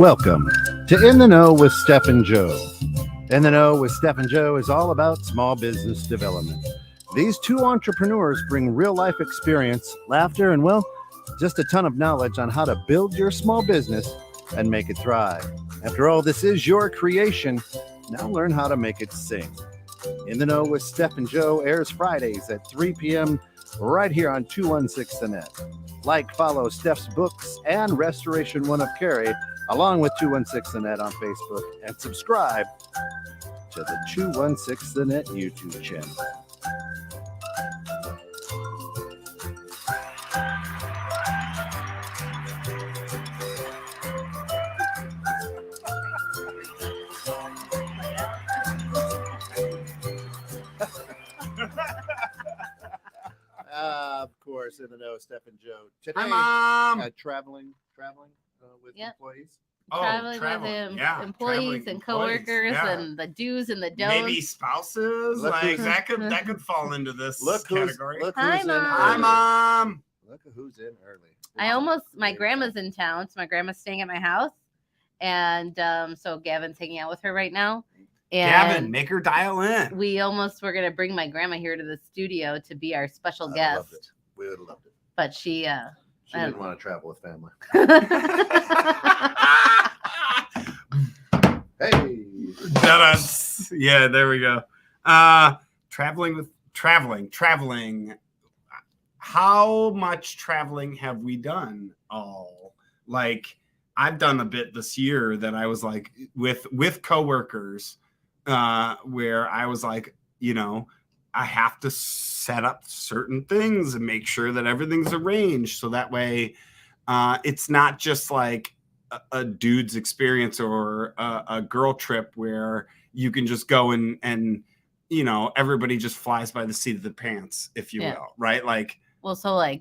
Welcome to In the Know with Steph and Joe. In the Know with Steph and Joe is all about small business development. These two entrepreneurs bring real life experience, laughter, and, well, just a ton of knowledge on how to build your small business and make it thrive. After all, this is your creation. Now learn how to make it sing. In the Know with Steph and Joe airs Fridays at 3 p.m. right here on 216 The Net. Like, follow Steph's books and Restoration One of Cary, along with 216 The Net on Facebook, and subscribe to the 216 The Net YouTube channel. Of course, In the Know, Steph and Joe. Today, Hi, Mom. Traveling with employees. Traveling with employees and coworkers and the do's and the don'ts. Maybe spouses. That could fall into this category. Hi, Mom. Hi, Mom. Look at who's in early. My grandma's in town, so my grandma's staying at my house. And so Gavin's hanging out with her right now. And Gavin, make her dial in. We almost were going to bring my grandma here to the studio to be our special guest. Loved it. We would have loved it. But she didn't want to travel with family. Hey. Yeah, there we go. Traveling. How much traveling have we done? Like I've done a bit this year that I was like with coworkers, where I was like, I have to set up certain things and make sure that everything's arranged. So that way it's not just like a dude's experience or a girl trip where you can just go and everybody just flies by the seat of the pants, if you will. Right.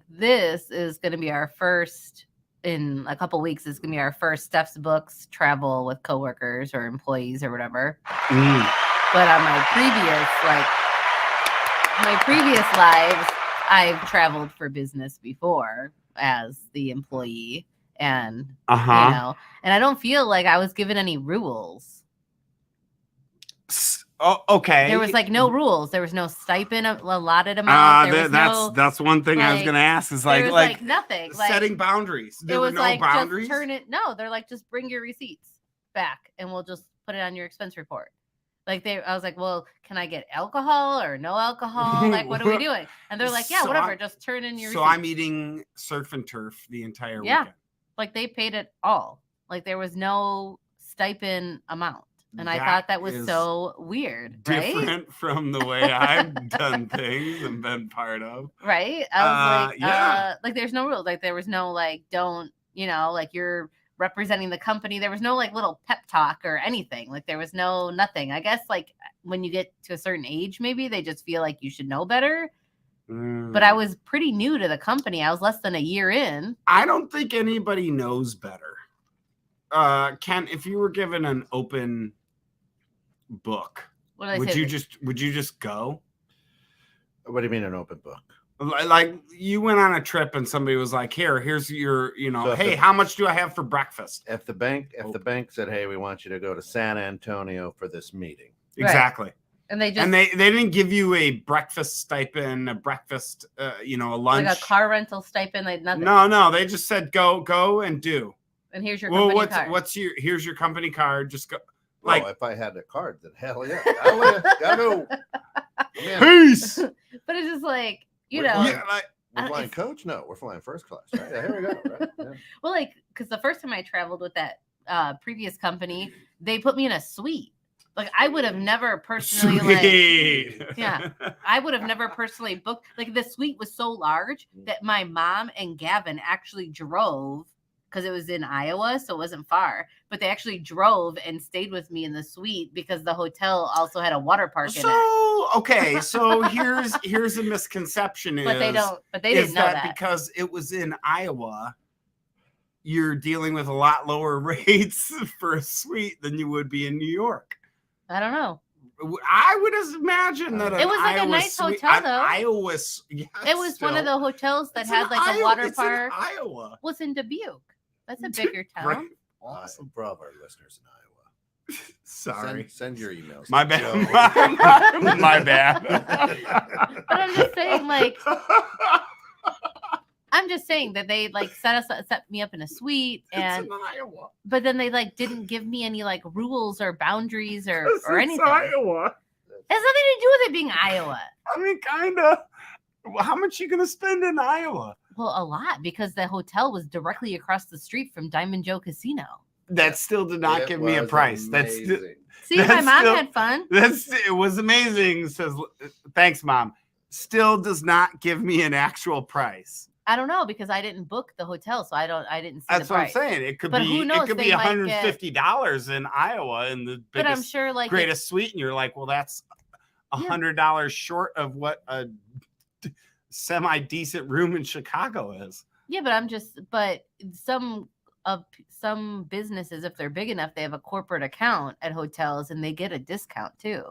This is going to be our first in a couple weeks. It's going to be our first Steph's Books travel with coworkers or employees or whatever. But on my previous lives, I've traveled for business before as the employee, and and I don't feel like I was given any rules. Oh, okay. There was no rules. There was no stipend allotted amount. That's one thing I was going to ask. Is like nothing. Setting boundaries. There were no boundaries. No, they're like, just bring your receipts back, and we'll just put it on your expense report. I was like, well, can I get alcohol or no alcohol? What are we doing? And they're like, yeah, whatever. Just turn in your receipts. I'm eating surf and turf the entire weekend. They paid it all. There was no stipend amount. And I thought that was so weird, right? Different from the way I've done things and been part of. Right? I was there's no rules. There was no, don't, you're representing the company. There was no little pep talk or anything. There was nothing. I guess when you get to a certain age, maybe they just feel like you should know better. But I was pretty new to the company. I was less than a year in. I don't think anybody knows better. Ken, if you were given an open book, would you just go? What do you mean an open book? You went on a trip and somebody was like, here's your, So hey, how much do I have for breakfast? If the bank said, hey, we want you to go to San Antonio for this meeting. Exactly. Right. And they didn't give you a breakfast stipend, a breakfast, a lunch. Like a car rental stipend, nothing. No, they just said go and do. And here's your company card. Here's your company card. Just go. If I had a card, then hell yeah. Gotta go. Peace. But it's just we're flying coach? No, we're flying first class. Right? Yeah, here we go. Right? Yeah. Well, because the first time I traveled with that previous company, they put me in a suite. I would have never personally I would have never personally booked. The suite was so large that my mom and Gavin actually drove, because it was in Iowa, so it wasn't far. But they actually drove and stayed with me in the suite because the hotel also had a water park in it. Okay, so here's a misconception. But they didn't know that because it was in Iowa, you're dealing with a lot lower rates for a suite than you would be in New York. I don't know. I would imagine that it was a nice hotel, though. Iowa, it was one of the hotels that had a water park. Iowa. Was in Dubuque. That's a bigger town. Right. awesome. For all of our listeners in Iowa. Sorry. Send your emails. My to bad. Joe. My bad. But I'm just saying, like, I'm just saying that they like set me up in a suite, and it's in Iowa. but then they like didn't give me any like rules or boundaries or anything. Iowa. It has nothing to do with it being Iowa. I mean, kind of. How much you gonna spend in Iowa? Well, a lot, because the hotel was directly across the street from Diamond Joe Casino. That still did not give me a price. Amazing. See, my mom had fun. It was amazing. Says thanks, Mom. Still does not give me an actual price. I don't know, because I didn't book the hotel, so I didn't see That's the what price. I'm saying. It could But be who knows, it could they be might $150 in Iowa in the But I'm biggest, sure like greatest suite, and you're like, well, that's $100 short of what a semi-decent room in Chicago is. Yeah, but some businesses, if they're big enough, they have a corporate account at hotels and they get a discount too.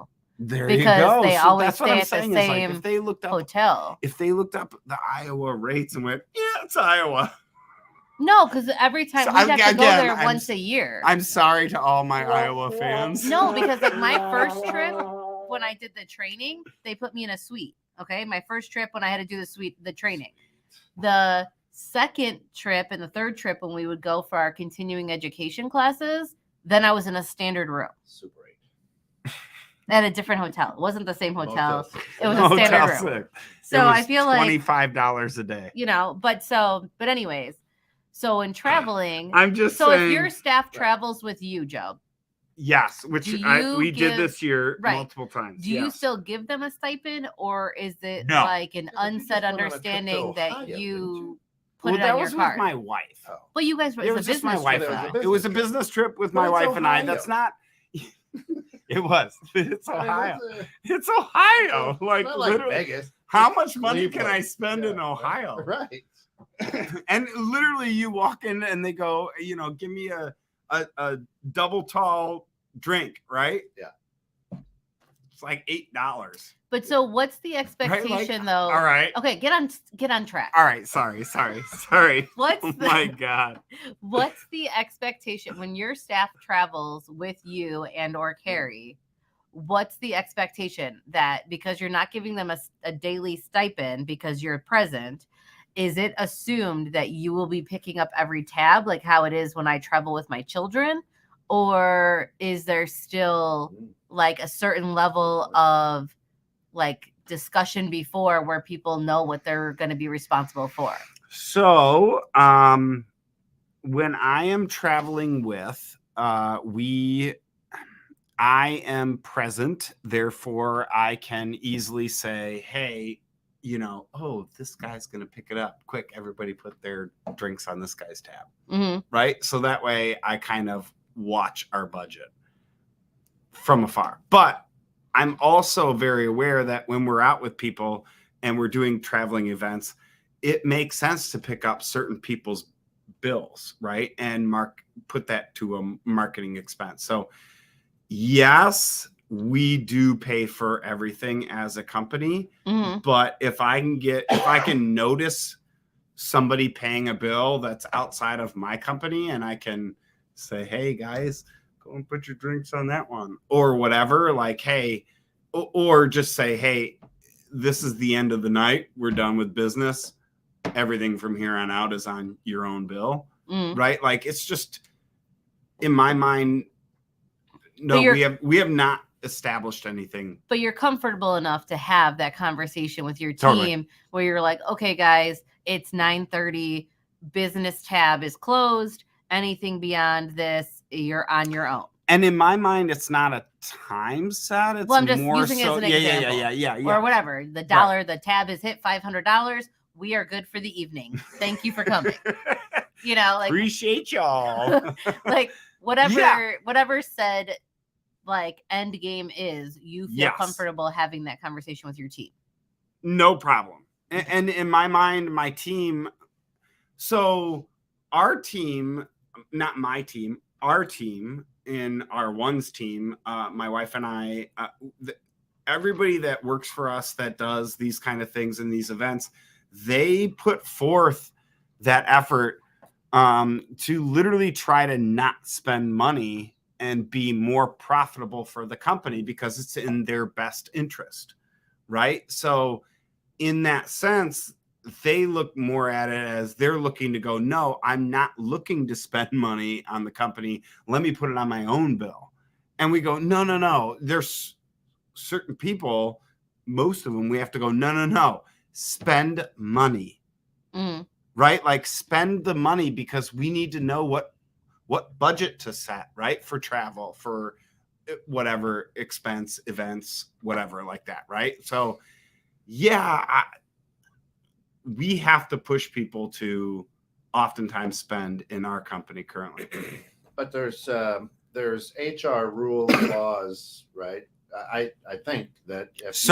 There Because you go. they So always that's what stay I'm at the saying. Is like same if they looked up hotel. If they looked up the Iowa rates and went, yeah, it's Iowa. No, because every time So we have to go again, there once a year. I'm sorry to all my Iowa fans. No, because like my first trip when I did the training, they put me in a suite. Okay, my first trip when I had to do the training. The second trip and the third trip when we would go for our continuing education classes, then I was in a standard room. Super 8. At a different hotel. It wasn't the same hotel. Motel 6. It was a standard room. So I feel like $25 a day. But anyways, so in traveling, I'm just so saying, if your staff travels with you, Joe, yes, which we did this year multiple times. Do you still give them a stipend, or is it No. like an unsaid understanding that Ohio, you put it that on was your card? with my wife. Oh. But you guys, It was just my wife trip, and I. though. It was a business trip with my But it's wife and I. Ohio. That's not. It was. It's Ohio. It's It's Ohio. Like not like literally. Vegas. How much money can Cleveland. I spend in Ohio? Right. And literally, you walk in and they go, give me a double tall drink, right? Yeah. It's like $8. But so, what's the expectation, though? All right. Okay, get on track. All right. Sorry. What's Oh the, my God. What's the expectation when your staff travels with you and or Carrie? What's the expectation that because you're not giving them a daily stipend because you're present, is it assumed that you will be picking up every tab like how it is when I travel with my children? Or is there still like a certain level of like discussion before where people know what they're going to be responsible for? So, when I am traveling with, I am present, therefore I can easily say, hey, this guy's going to pick it up. Quick, everybody put their drinks on this guy's tab. Mm-hmm. Right? So that way I kind of watch our budget from afar. But I'm also very aware that when we're out with people and we're doing traveling events, it makes sense to pick up certain people's bills, right? And put that to a marketing expense. So yes, we do pay for everything as a company, but if I can notice somebody paying a bill that's outside of my company and I can say, hey guys, go and put your drinks on that one or whatever, like, hey, or just say, hey, this is the end of the night. We're done with business. Everything from here on out is on your own bill, right? Like it's just in my mind. No, we have not established anything. But you're comfortable enough to have that conversation with your team Totally. where you're like, okay, guys, it's 9:30. Business tab is closed. Anything beyond this, you're on your own. And in my mind, it's not a time set. It's I'm just more using it so, as an example. Yeah. Or whatever. The dollar, the tab is hit $500. We are good for the evening. Thank you for coming. Like appreciate y'all. like whatever said like end game is, you feel comfortable having that conversation with your team. No problem. And in my mind, my team. So our team, not my team, our team in our ones team, my wife and I, everybody that works for us that does these kind of things in these events, they put forth that effort to literally try to not spend money and be more profitable for the company because it's in their best interest, right? So in that sense, they look more at it as they're looking to go, no, I'm not looking to spend money on the company. Let me put it on my own bill. And we go, no. There's certain people, most of them, we have to go, no. Spend money, right? Like spend the money because we need to know what budget to set, right? For travel, for whatever expense, events, whatever like that, right? So yeah, we have to push people to oftentimes spend in our company currently. But there's HR rules, laws, right? I think that if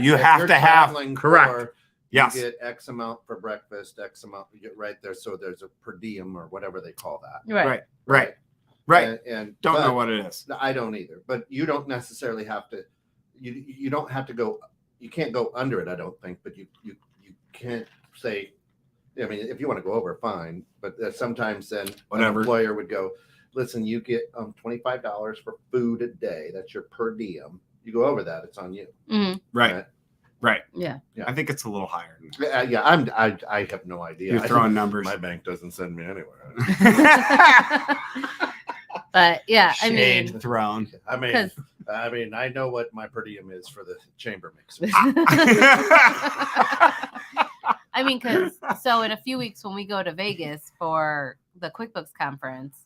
you have to have correct. You get X amount for breakfast, X amount you get right there. So there's a per diem or whatever they call that. Right. And don't know what it is. I don't either. But you don't necessarily have to. You don't have to go. You can't go under it. I don't think. But you can't say. I mean, if you want to go over, fine. But sometimes then an employer would go, listen, you get $25 for food a day. That's your per diem. You go over that, it's on you. Right. Yeah. I think it's a little higher. I have no idea. You're throwing numbers. My bank doesn't send me anywhere. But yeah, Shade thrown. I mean, I know what my per diem is for the chamber mixer. I mean, because so in a few weeks when we go to Vegas for the QuickBooks conference,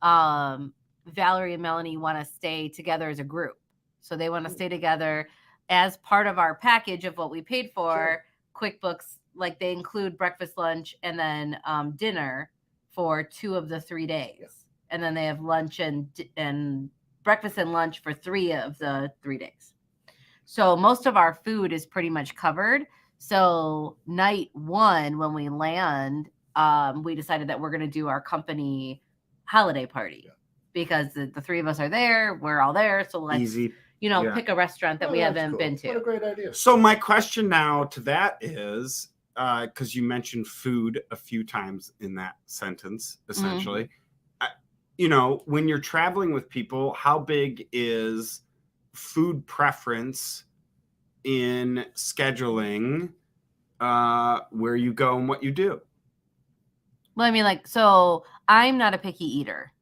Valerie and Melanie want to stay together as a group. So they want to stay together as part of our package of what we paid for. Sure. QuickBooks, like they include breakfast, lunch, and then dinner for 2 of the 3 days. Yeah. And then they have lunch and breakfast and lunch for 3 of the 3 days. So most of our food is pretty much covered. So night 1, when we land, we decided that we're going to do our company holiday party because the 3 of us are there. We're all there. So let's, easy. Pick a restaurant that we haven't been to. What a great idea. So my question now to that is, because you mentioned food a few times in that sentence, essentially, when you're traveling with people, how big is food preference in scheduling where you go and what you do? Well, I mean, so I'm not a picky eater.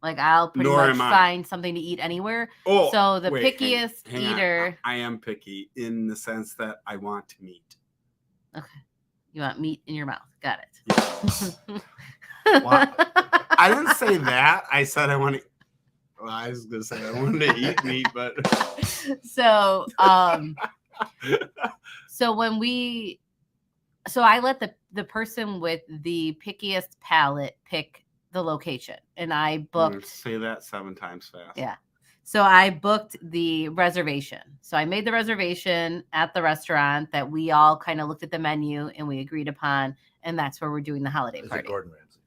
I'll pretty much find something to eat anywhere. So the pickiest eater. I am picky in the sense that I want meat. Okay. You want meat in your mouth. Got it. Yeah. Well, I didn't say that. I said I want to. Well, I was going to say I wanted to eat meat, but. So I let the person with the pickiest palate pick the location, and I booked. Say that 7 times fast. Yeah. So I booked the reservation. So I made the reservation at the restaurant that we all kind of looked at the menu and we agreed upon, and that's where we're doing the holiday party. Is it Gordon Ramsay?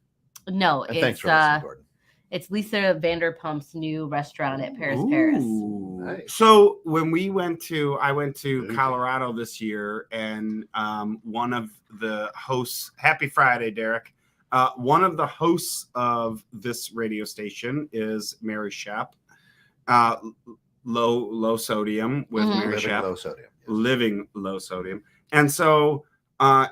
No, thanks for listening, Gordon. It's Lisa Vanderpump's new restaurant at Paris. Nice. So when I went to Colorado this year, and one of the hosts, Happy Friday, Derek. One of the hosts of this radio station is Mary Shep. Low sodium with Mary Shep. Low sodium. Yes. Living low sodium. And so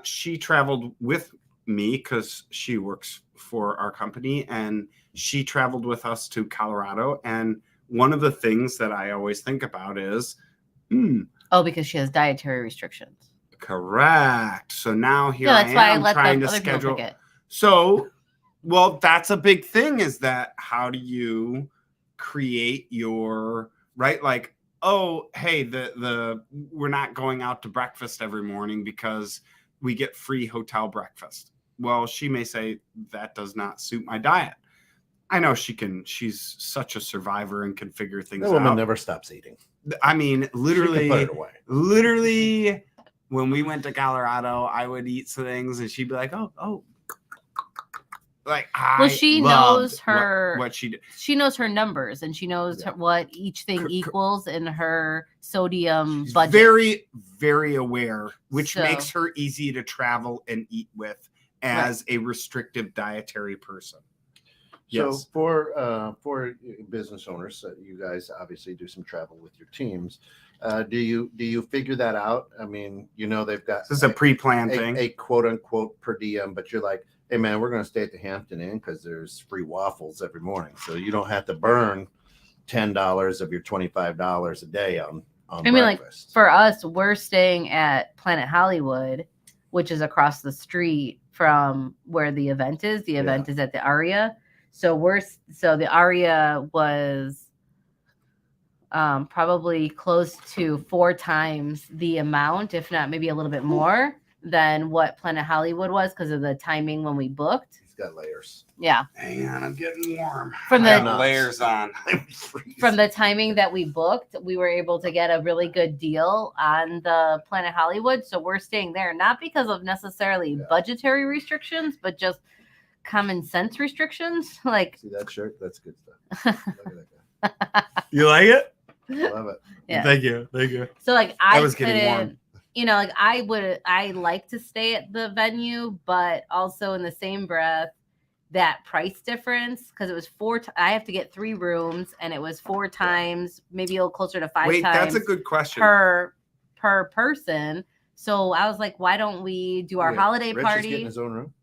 she traveled with me because she works for our company, and she traveled with us to Colorado. And one of the things that I always think about is because she has dietary restrictions. Correct. So now here I am trying to schedule. So, well, that's a big thing, is that how do you create your right? Like, oh, hey, we're not going out to breakfast every morning because we get free hotel breakfast. Well, she may say that does not suit my diet. I know she can. She's such a survivor and can figure things out. The woman never stops eating. I mean, literally, she can put it away. Literally, when we went to Colorado, I would eat some things and she'd be like, oh. She knows her what she did. She knows her numbers, and she knows what each thing equals in her sodium budget. Very, very aware, which makes her easy to travel and eat with as a restrictive dietary person. So Yes. for business owners, you guys obviously do some travel with your teams. Do you figure that out? I mean, they've got This is a pre-planned thing. a quote unquote per diem, but you're like, hey man, we're going to stay at the Hampton Inn because there's free waffles every morning, so you don't have to burn $10 of your $25 a day on I mean, like breakfast. for us, we're staying at Planet Hollywood, which is across the street from where the event is. The event is at the Aria. So the Aria was probably close to 4 times the amount, if not maybe a little bit more than what Planet Hollywood was because of the timing when we booked. He's got layers. Yeah. Hang on, I'm getting warm. From I the got layers on. From the timing that we booked, we were able to get a really good deal on the Planet Hollywood. So we're staying there, not because of necessarily budgetary restrictions, but just common sense restrictions. Like, see that shirt? That's good stuff. Look at that guy. You like it? I love it. Yeah. Thank you. So like I was getting warm. Like I like to stay at the venue, but also in the same breath, that price difference, because it was I have to get 3 rooms, and it was 4 times, maybe a little closer to 5 Wait, times. that's a good question. Per person. So I was like, why don't we do our holiday Rich party? is getting his own room.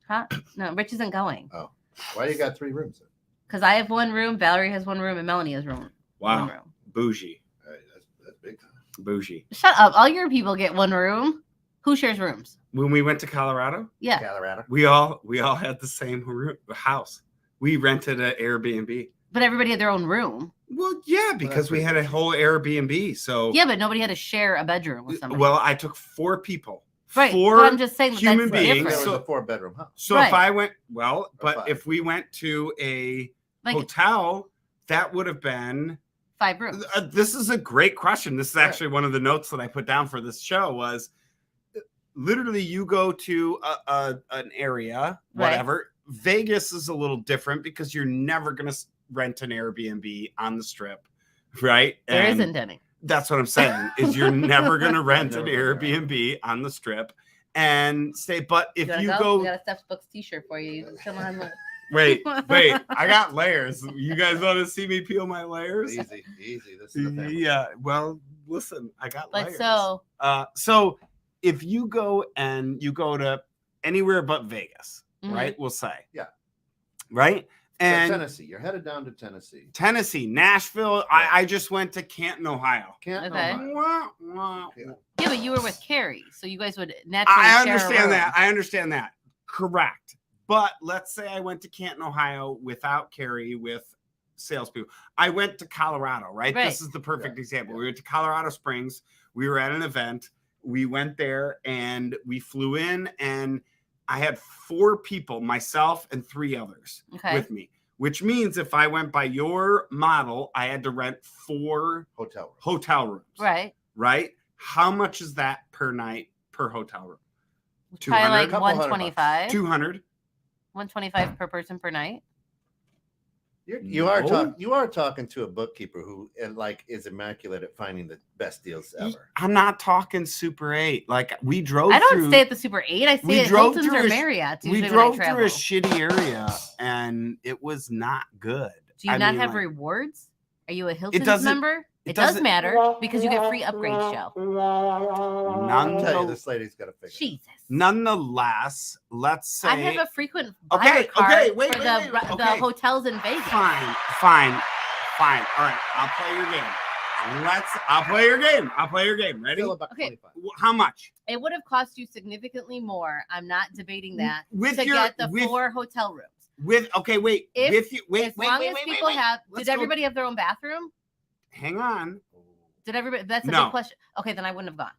Huh? No, Rich isn't going. Oh, why you got 3 rooms? Because I have 1 room, Valerie has 1 room, and Melanie has room. Wow. 1 room. Bougie. Hey, that's big time. Bougie. Shut up! All your people get 1 room. Who shares rooms? When we went to Colorado, Yeah, Colorado. we all had the same house. We rented an Airbnb. but everybody had their own room. Well, yeah, because we had a whole Airbnb. So Yeah, but nobody had to share a bedroom with somebody. well, I took 4 people. right. 4 But I'm just saying human that's beings. It different. was a 4-bedroom house. So Right. if I went, Or but 5. if we went to a Like hotel, that would have been 5 rooms. this is a great question. This is Right. actually one of the notes that I put down for this show was literally you go to an area, whatever. Vegas is a little different because you're never going to rent an Airbnb on the strip, right? There And isn't any. that's what I'm saying is you're never going to rent an Airbnb on the strip and stay. But if you go, we got a Steph's Books T-shirt for you. You just come on. wait, I got layers. You guys want to see me peel my layers? Easy. This is the family. Yeah. Well, listen, I got But layers. so if you go to anywhere but Vegas, Mhm. right? We'll say, Yeah. right. So And Tennessee, you're headed down to Tennessee. Tennessee, Nashville. I just went to Canton, Ohio. Can't Okay. Ohio. Wah, wah. Yeah. yeah, but you were with Carrie, so you guys would naturally. I share a understand room. that. I understand that. Correct. But let's say I went to Canton, Ohio without Carrie with salespeople. I went to Colorado, right? Right. This is the perfect example. Yeah. We went to Colorado Springs. We were at an event. We went there and we flew in, and I had 4 people, myself and 3 others Okay. with me, which means if I went by your model, I had to rent 4 Hotel room. hotel rooms. Right. Right? How much is that per night per hotel room? Probably like 200? 125. 200. 125 per person per night. You are talking to a bookkeeper who is immaculate at finding the best deals ever. I'm not talking Super 8. Like we drove I don't through, stay at the Super 8. I we stay at drove Hilton's through or a- Marriott's. we usually drove when I through a travel. shitty area and it was not good. Do you I not mean, have like, rewards? Are you a Hilton's doesn't- member? It does doesn't- matter because you get free upgrades, Joe. I'll tell you, this lady's got to figure. Jesus. Nonetheless, let's say I have a frequent Okay, buyer card okay, wait, for wait, wait, the okay. hotels in Vegas. fine. All right, I'll play your game. I'll play your game. Ready? Still about Okay. 25. How much? It would have cost you significantly more. I'm not debating that. With to your- get the with- 4 hotel rooms. Okay, wait. If- with you, wait, as wait, long wait, as wait, people wait, wait. have, Let's did go. everybody have their own bathroom? Hang on. Did everybody? That's a No. big question. Okay, then I wouldn't have gone.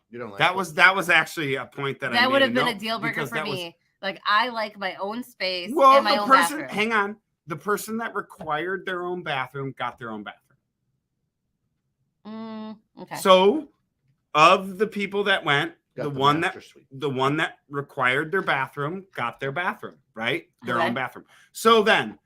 You don't like That was actually a point that I That made would have been a note deal breaker because for that was- me. Like I like my own space Well, and my the own person, bathroom. hang on. The person that required their own bathroom got their own bathroom. Okay. So, of the people that went, Got the one master suite. that required their bathroom got their bathroom, right? Their Okay. own bathroom. So then,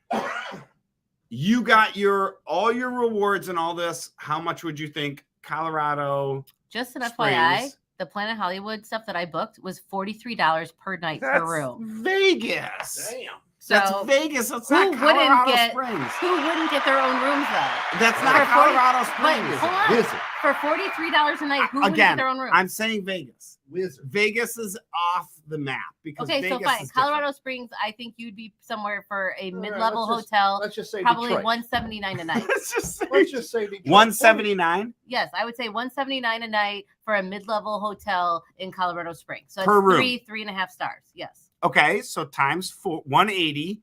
you got all your rewards and all this. How much would you think Colorado Just an FYI, Springs? the Planet Hollywood stuff that I booked was $43 per night per room. Vegas. Damn. So That's Vegas. That's who not wouldn't Colorado get Springs. who wouldn't get their own rooms though? That's For not 40 Colorado But Springs. hold on, Visit. for $43 a night, who wouldn't get Again, their own room? I'm saying Vegas. Wizard. Vegas is off the map because Okay, Vegas so fine. is Colorado different. Springs, I think you'd be somewhere for a All right, mid-level let's just- hotel, Let's just say probably Detroit. $179 a night. Let's just say Let's just say Detroit. 179 Yes, I would say $179 a night for a mid-level hotel in Colorado Springs. So Per it's room. 3.5 stars. Yes. Okay, so times 4, 180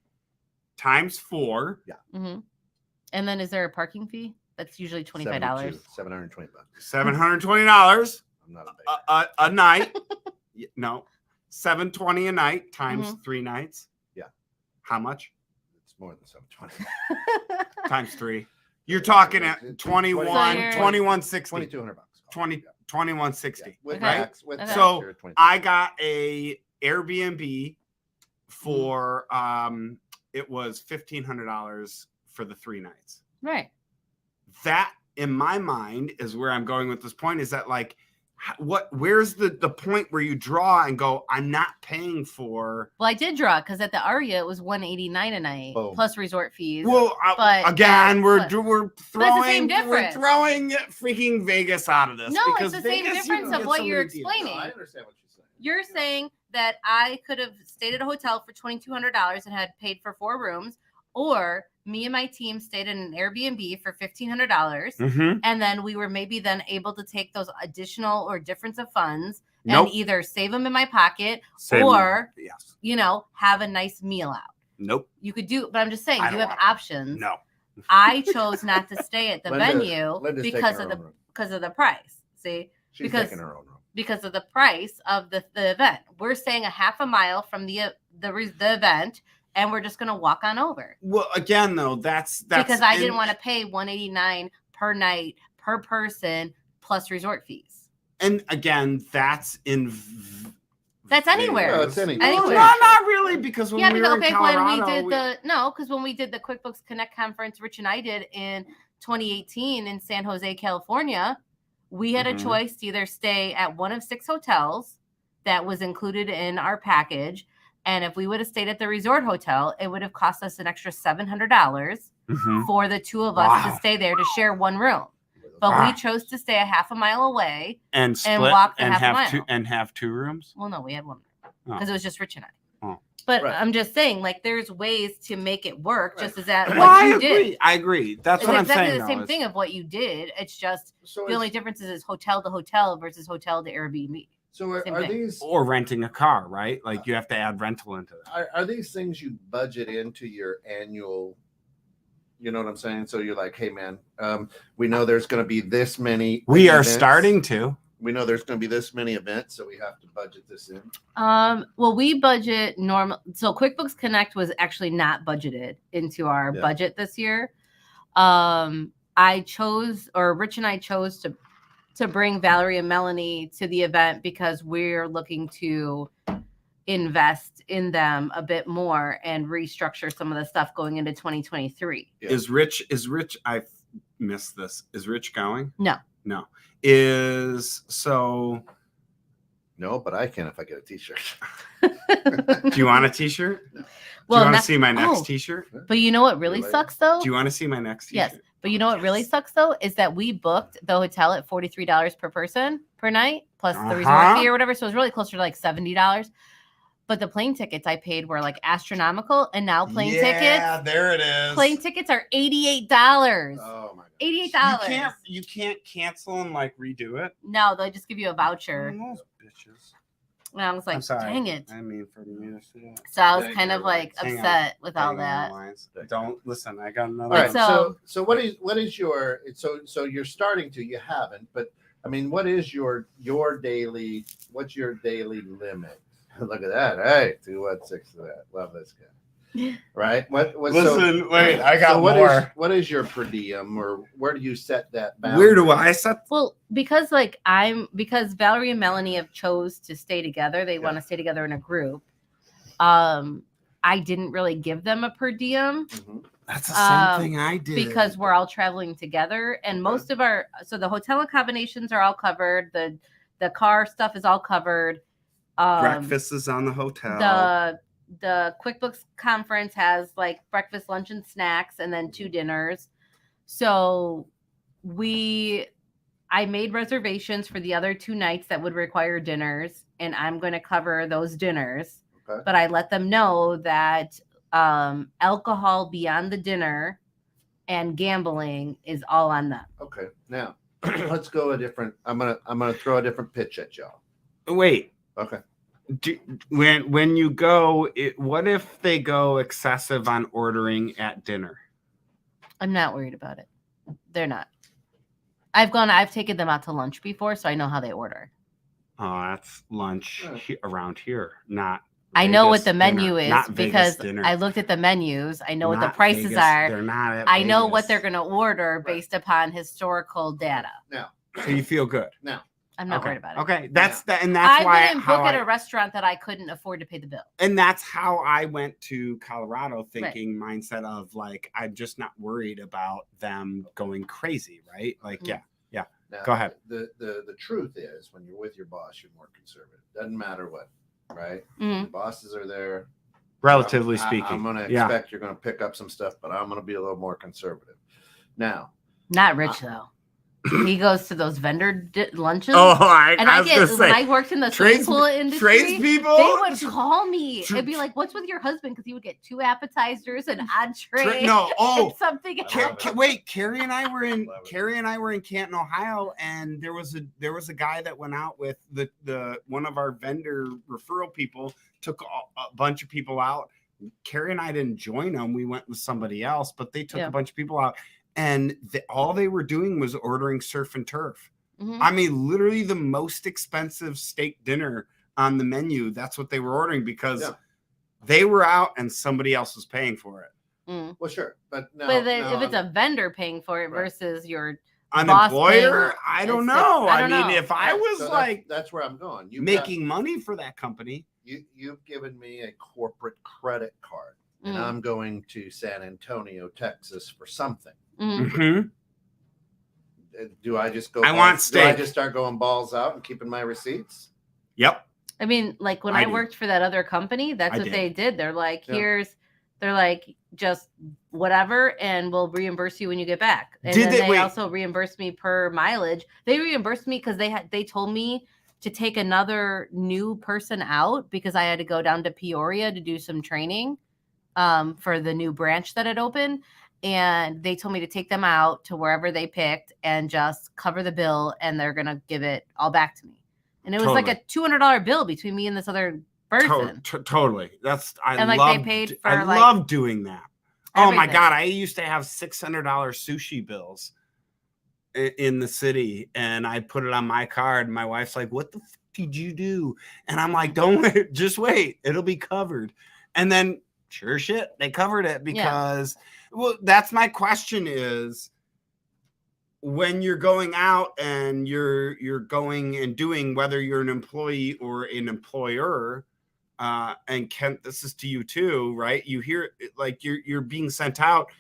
times 4. Mm-hmm. And then is there a parking fee? That's usually $25. $720. $720 I'm not a big a night. No, $720 a night times Mm-hmm. 3 nights. Yeah. How much? It's more than $720. Times 3. You're talking at So 21, you're- 2160. $2,200. 2160. With Okay. tax, with Okay. tax, So, you're at 22. I got a Airbnb for it was $1,500 for the 3 nights. Right. That in my mind is where I'm going with this point, is that like where's the point where you draw and go, I'm not paying for. Well, I did draw because at the Aria it was $189 a night Boom. plus resort fees. Well, But again, we're the throwing same we're difference. throwing freaking Vegas out of this. No, it's because the same Vegas, you difference can of get what some you're good deals. explaining. No, I understand what you're saying. You're saying that I could have stayed at a hotel for $2,200 and had paid for 4 rooms, or me and my team stayed in an Airbnb for $1,500, Mhm. and then we were maybe then able to take those additional or difference of funds Nope. and either save them in my pocket Same. or, Yes. have a nice meal out. Nope. You could do, but I'm just saying I you don't have want- options. No. I chose not to stay at the Linda- venue Linda's because taking of her the own room. because of the price. See, She's because- taking her own room. because of the price of the event. We're staying a half a mile from the event, and we're just going to walk on over. Well, again, though, that's Because I didn't want to pay $189 per night per person plus resort fees. And again, that's in. That's anywhere. No, it's anywhere. Anywhere. Well, not really, because when Yeah, we because were in Colorado, when we did the QuickBooks Connect conference, Rich and I did in 2018 in San Jose, California, we had Mhm. a choice to either stay at one of 6 hotels that was included in our package. And if we would have stayed at the resort hotel, it would have cost us an extra $700 Mhm. for the 2 of us Wow. to stay there to share one room. But Wow. we chose to stay a half a mile away. and split walk the and half a mile. have 2 rooms. Well, no, we had one Oh. because it was just Rich and I. Oh. But Right. I'm just saying, like, there's ways to make it work, Right. just as that Well, what I you agree. did. I agree. That's It's what I'm exactly saying. the same though, thing of what you did. It's just So, the only difference is hotel to hotel versus hotel to Airbnb. so same are thing. these or renting a car, right? Like you have to add rental into that. are these things you budget into your annual? You know what I'm saying? So you're like, hey man, we know there's going to be this many. We are events. starting to. We know there's going to be this many events, so we have to budget this in. Well, we budget normal. So QuickBooks Connect was actually not budgeted into our Yeah. budget this year. Rich and I chose to bring Valerie and Melanie to the event because we're looking to invest in them a bit more and restructure some of the stuff going into 2023. Yeah. Is Rich? I missed this. Is Rich going? No. No. Is so. No, but I can if I get a T-shirt. Do you want a T-shirt? Do Well, you want not- to see my next oh. T-shirt? But you know what really Really? sucks though? Do you want to see my next Yes. T-shirt? But you know what really sucks though is that we booked the hotel at $43 per person per night plus the resort Uh-huh. fee or whatever. So it was really closer to like $70. But the plane tickets I paid were like astronomical, and now plane tickets there it is. are $88. Oh my god. $88. You can't cancel and like redo it. No, they'll just give you a voucher. Those bitches. And I was like, I'm sorry. dang it. I mean, for me to see it. So I was Dang, kind of you're like Hang on. upset with all Hang on, that. Lines. Don't listen. I got another. All right. So- So what is your so you're starting to, you haven't, but I mean, what is your daily, what's your daily limit? Look at that. Hey, 216 to that. Love this guy. Right? What Listen, wait, I got so what more. is what is your per diem, or where do you set that boundary? Where do I set? Well, because Valerie and Melanie have chose to stay together. They want to stay together in a group. I didn't really give them a per diem Mhm. That's the same thing I did. because we're all traveling together, and most of the hotel accommodations are all covered. The the car stuff is all covered. Breakfast is on the hotel. The QuickBooks conference has like breakfast, lunch, and snacks, and then 2 dinners. So I made reservations for the other 2 nights that would require dinners, and I'm going to cover those dinners. Okay. But I let them know that alcohol beyond the dinner and gambling is all on them. Okay. Now let's go a different. I'm gonna throw a different pitch at y'all. Wait. Okay. When you go, what if they go excessive on ordering at dinner? I'm not worried about it. They're not. I've taken them out to lunch before, so I know how they order. Oh, that's lunch around here, not. I know what the menu is because dinner. I looked at the menus. I know what the Not prices Vegas. are. They're not at I know Vegas. what they're going to order based upon historical data. Now, So you feel good. now, I'm not Okay. worried about it. Okay, that's that, and that's I why wouldn't book at a restaurant that I couldn't afford to pay the bill. and that's how I went to Colorado, thinking mindset of like I'm just not worried about them going crazy, right? Like, Mhm. yeah. now, Go ahead. The truth is, when you're with your boss, you're more conservative. Doesn't matter what, right? Mhm. Your bosses are there. Relatively I'm speaking, going to expect you're going to pick up some stuff, but I'm going to be a little more conservative. Now, Not Rich though. He goes to those vendor lunches. Oh, and I get when I worked in the swimming pool industry, tradespeople, they would call me and be like, "What's with your husband?" Because he would get 2 appetizers, an entree, and something else. Wait, Carrie and I were in Canton, Ohio, and there was a guy that went out with the one of our vendor referral people, took a bunch of people out. Carrie and I didn't join them; we went with somebody else, but they took a bunch of people out. And all they were doing was ordering surf and turf. Mm-hmm. I mean, literally the most expensive steak dinner on the menu. That's what they were ordering because they were out and somebody else was paying for it. Mm. well, sure, but if it's a vendor paying for it versus your An boss employer, paying, I don't know. I don't mean, know. if I was like that's where I'm going. making money for that company, you've given me a corporate credit card, and Mm. I'm going to San Antonio, Texas for something. Mm-hmm. Do I just go? I want steak. Do I just start going balls out and keeping my receipts? Yep. I mean, like when I worked for that other company, that's what they did. They're like, they're like, just whatever, and we'll reimburse you when you get back. And then they also reimbursed me per mileage. They reimbursed me because they told me to take another new person out because I had to go down to Peoria to do some training for the new branch that had opened. And they told me to take them out to wherever they picked and just cover the bill, and they're going to give it all back to me. And it was like a $200 bill between me and this other person. Totally. I love doing that. Oh my God. I used to have $600 sushi bills in the city, and I put it on my card. My wife's like, "What the f did you do?" And I'm like, "Don't wait, just wait. It'll be covered." And then sure shit, they covered it because well, that's my question is when you're going out and you're going and doing, whether you're an employee or an employer, and Kent, this is to you too, right? You hear like you're being sent out.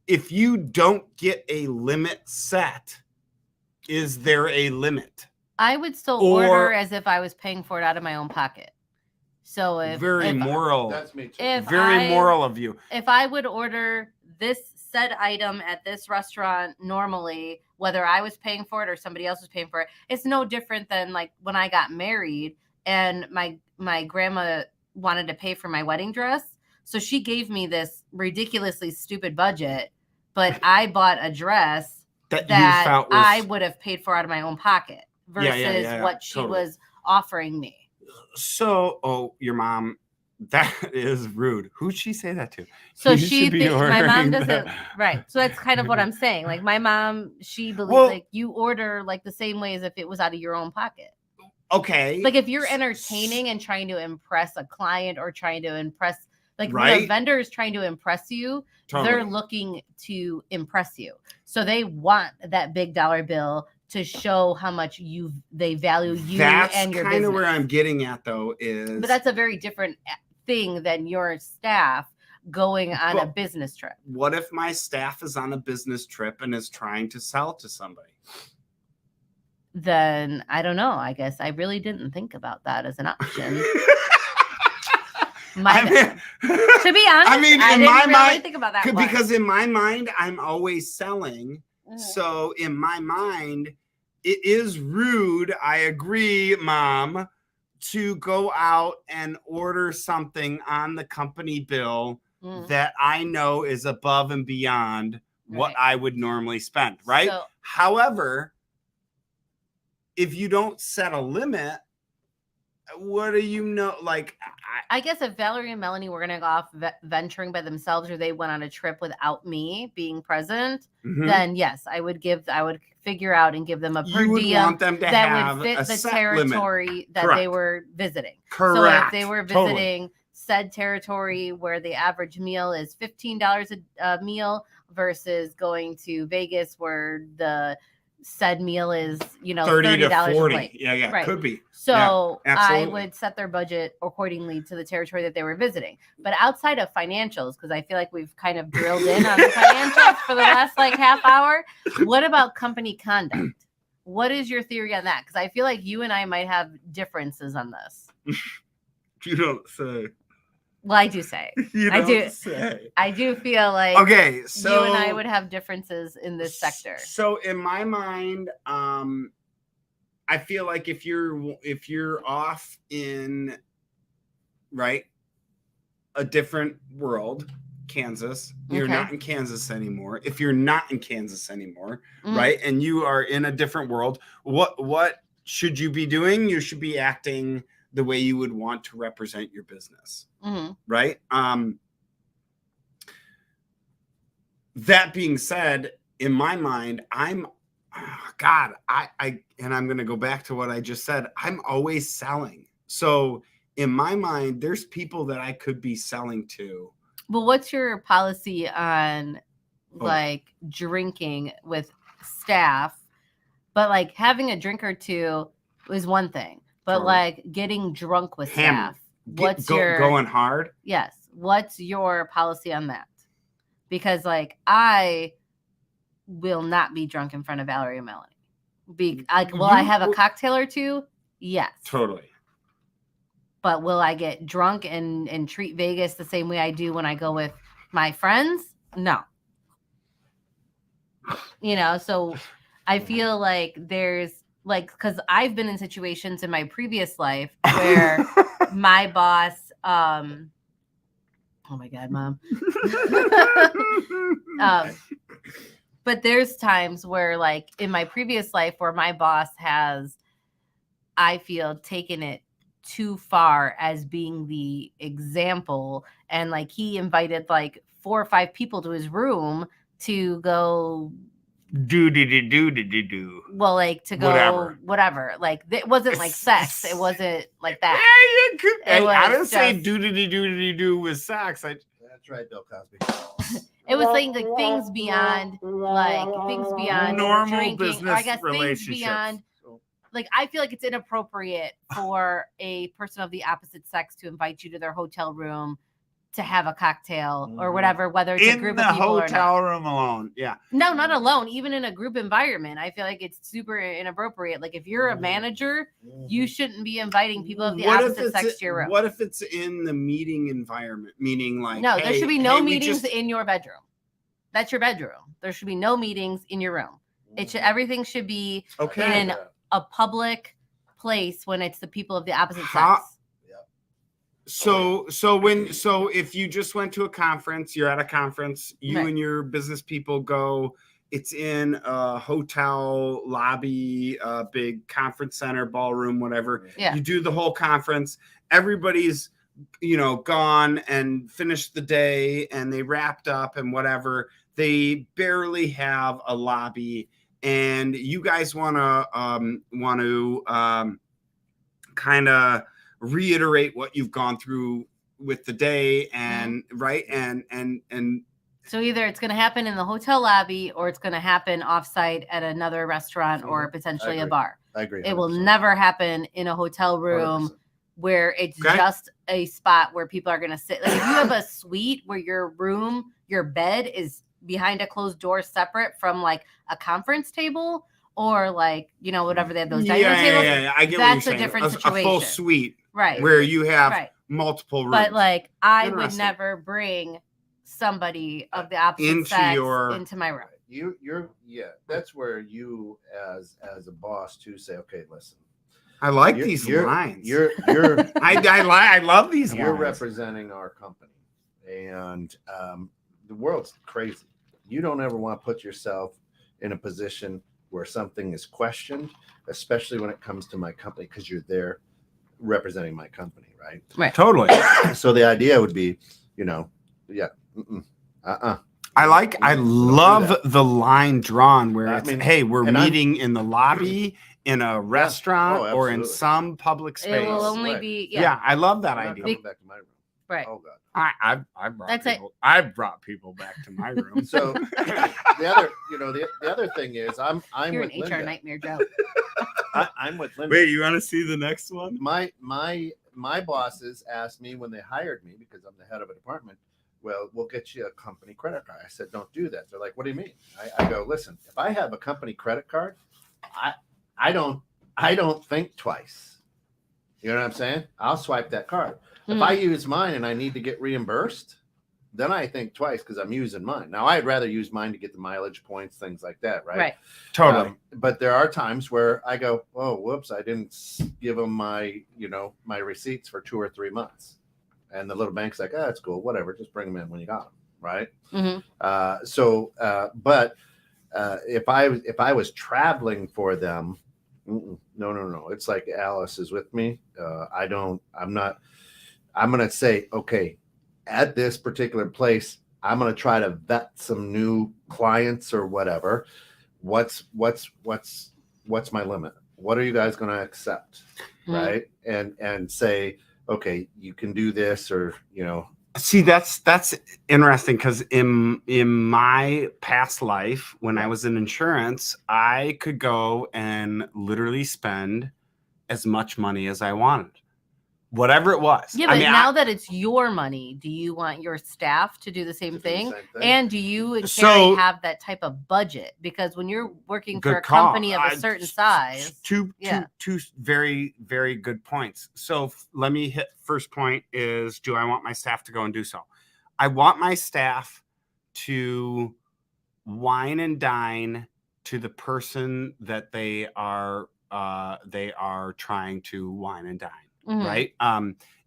If you don't get a limit set, is there a limit? I would still order as if I was paying for it out of my own pocket. So if moral, that's me too. Moral of you. If I would order this said item at this restaurant normally, whether I was paying for it or somebody else was paying for it, it's no different than like when I got married and my grandma wanted to pay for my wedding dress. So she gave me this ridiculously stupid budget, but I bought a dress that I would have paid for out of my own pocket versus what she was offering me. So, your mom, that is rude. Who'd she say that to? So my mom doesn't, right. So that's kind of what I'm saying. Like my mom, she believes like you order like the same way as if it was out of your own pocket. Okay. Like if you're entertaining and trying to impress a client or trying to impress, like when a vendor is trying to impress you, they're looking to impress you. So they want that big dollar bill to show how much they value you and your business. That's kind of where I'm getting at, though, is... But that's a very different thing than your staff going on a business trip. What if my staff is on a business trip and is trying to sell to somebody? then I don't know. I guess I really didn't think about that as an option. To be honest, I mean, I in didn't my really mind, think about that one. because in my mind, I'm always selling. So in my mind, it is rude. I agree, Mom, to go out and order something on the company bill that I know is above and beyond what I would normally spend, right? So, however, if you don't set a limit, what do you know? Like, I guess if Valerie and Melanie were going to go off venturing by themselves, or they went on a trip without me being present, then yes, I would figure out and give them a per diem that would fit the territory that they were visiting. Correct. So if they were visiting said territory where the average meal is $15 a meal versus going to Vegas where the said meal is, $30 to 40. Yeah, right. Could be. So I would set their budget accordingly to the territory that they were visiting. But outside of financials, because I feel like we've kind of drilled in on the financials for the last half hour, what about company conduct? What is your theory on that? Because I feel like you and I might have differences on this. You don't say. Well, I do say. I do feel like you and I would have differences in this sector. So in my mind, I feel like if you're off in a different world, Kansas, you're not in Kansas anymore. If you're not in Kansas anymore, right, and you are in a different world, what should you be doing? You should be acting the way you would want to represent your business, right? That being said, in my mind, and I'm going to go back to what I just said. I'm always selling. So in my mind, there's people that I could be selling to. Well, what's your policy on drinking with staff? But having a drink or two is one thing. But getting drunk with staff, going hard? Yes. What's your policy on that? Because I will not be drunk in front of Valerie and Melanie. Will I have a cocktail or two? Yes. Totally. But will I get drunk and treat Vegas the same way I do when I go with my friends? No. So I feel like there's because I've been in situations in my previous life where my boss, oh my God, Mom. But there's times where in my previous life where my boss has, I feel, taken it too far as being the example. And he invited 4 or 5 people to his room to go do. Well, to go whatever. It wasn't sex. It wasn't like that. Yeah, you could. I didn't say do with sex. That's right, Bill Cosby. It was things beyond normal drinking, business or I guess relationships. Things beyond I feel like it's inappropriate for a person of the opposite sex to invite you to their hotel room to have a cocktail or whatever, whether it's a group of people or not. In the hotel room alone. Yeah. No, not alone. Even in a group environment, I feel like it's super inappropriate. If you're a manager, you shouldn't be inviting people of the opposite sex to your room. What if it's in the meeting environment? Meaning no, there should be no meetings in your bedroom. That's your bedroom. There should be no meetings in your room. Everything should be in a public place when it's the people of the opposite sex. So if you just went to a conference, you're at a conference, you and your business people go, it's in a hotel lobby, a big conference center, ballroom, whatever. Yeah. You do the whole conference. Everybody's, gone and finished the day and they wrapped up and whatever. They barely have a lobby and you guys want to kind of reiterate what you've gone through with the day and and so either it's going to happen in the hotel lobby or it's going to happen offsite at another restaurant or potentially a bar. I agree. 100%. It will never happen in a hotel room 100%. Where it's just a spot where people are going to sit. If you have a suite where your bed is behind a closed door separate from a conference table or like, whatever they have those dining room tables. Yeah. I get That's what you're a saying. different A full situation. suite, Right. where you have Right. multiple rooms. But like, I would Interesting. never bring somebody of the opposite Into sex your- into my room. That's where you as a boss to say, okay, listen, I like these lines. You're I love these you're lines. representing our company, and the world's crazy. You don't ever want to put yourself in a position where something is questioned, especially when it comes to my company, because you're there representing my company, right? Right. Totally. So the idea would be, I love the line drawn where it's, hey, we're and meeting in the lobby, in a restaurant, or in absolutely. some public space. It will only Right. be Yeah, I love that I'm not idea. coming back to my room. right. Oh God. I've brought people back to my room. So the other thing is I'm You're with an HR Linda. nightmare, Joe. I'm with Linda. Wait, you want to see the next one? My bosses asked me when they hired me, because I'm the head of a department, well, we'll get you a company credit card. I said, don't do that. They're like, what do you mean? I go, listen, if I have a company credit card, I don't think twice. You know what I'm saying? I'll swipe that card. If I use mine and I need to get reimbursed, then I think twice because I'm using mine. Now, I'd rather use mine to get the mileage points, things like that, right? Right. Totally. But there are times where I go, oh, whoops, I didn't give them my receipts for 2 or 3 months. And the little bank's like, it's cool, whatever, just bring them in when you got them, right? Mm-hmm. But if I was traveling for them, no. It's like Alice is with me. I'm going to say, okay, at this particular place, I'm going to try to vet some new clients or whatever. What's my limit? What are you guys going to accept? Right. And say, okay, you can do this, or, See, that's interesting, because in my past life, when I was in insurance, I could go and literally spend as much money as I wanted, whatever it was. Yeah, but now that it's your money, do you want your staff to do the same thing? And do you and Carrie have that type of budget? Because when you're working for a company of a certain size, two very, very good points. So let me hit first point is, do I want my staff to go and do so? I want my staff to wine and dine to the person that they are trying to wine and dine. Right.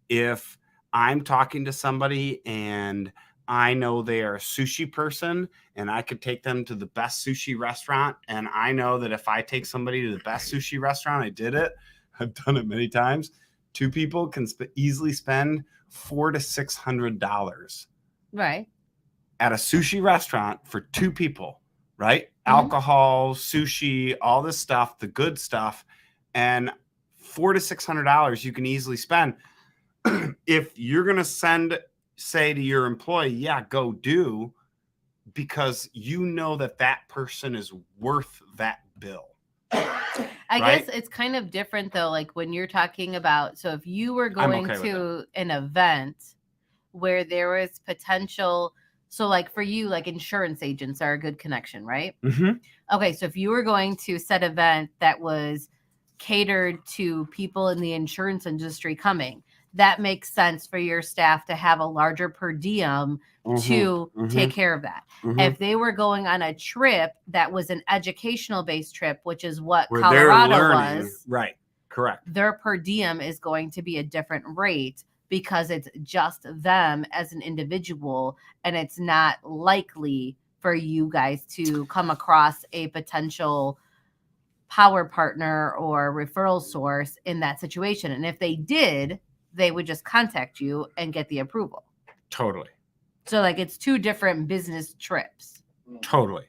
If I'm talking to somebody and I know they are a sushi person and I could take them to the best sushi restaurant, and I know that if I take somebody to the best sushi restaurant, I've done it many times. 2 people can easily spend $400 to $600. Right. At a sushi restaurant for 2 people, right? Mm-hmm. Alcohol, sushi, all this stuff, the good stuff. And $400 to $600 you can easily spend. If you're going to say to your employee, go do, because you know that person is worth that bill. I guess it's kind of different though. Like when you're talking about, so if you were going to an event where there was potential, so like for you, like insurance agents are a good connection, right? Mm-hmm. Okay. So if you were going to set an event that was catered to people in the insurance industry coming, that makes sense for your staff to have a larger per diem to take care of that. If they were going on a trip that was an educational based trip, which is what Colorado was, right? Correct. Their per diem is going to be a different rate because it's just them as an individual, and it's not likely for you guys to come across a potential power partner or referral source in that situation. And if they did, they would just contact you and get the approval. Totally. So like it's 2 different business trips. Totally.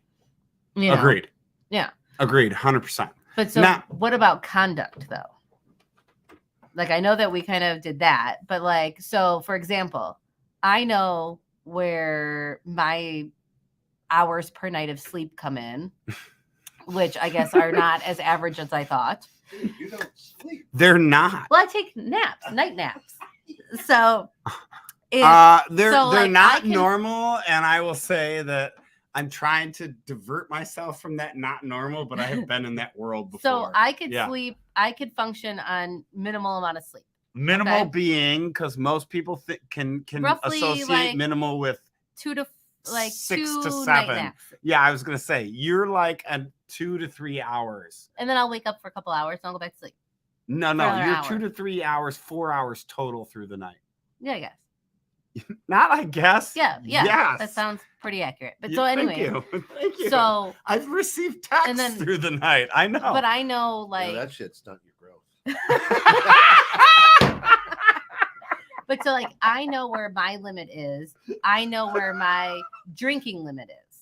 Agreed. Yeah. Agreed. 100%. But so what about conduct though? Like I know that we kind of did that, but like, so for example, I know where my hours per night of sleep come in, which I guess are not as average as I thought. You don't sleep. They're not. Well, I take naps, night naps. So they're not normal, and I will say that I'm trying to divert myself from that not normal, but I have been in that world before. So I could sleep. I could function on minimal amount of sleep. Minimal being, because most people can Roughly, associate like, minimal with 2 to 6 2 to night 7. naps. Yeah, I was gonna say you're like a 2 to 3 hours, and then I'll wake up for a couple hours and I'll go back to sleep. No, another you're hour. 2 to 3 hours, 4 hours total through the night. Yeah, I guess. Not, I guess. Yeah. Yes. That sounds pretty accurate. But so anyway, thank you. So I've received texts through the night. I know, but I know, like, that shit stunt your growth. But so, like, I know where my limit is. I know where my drinking limit is.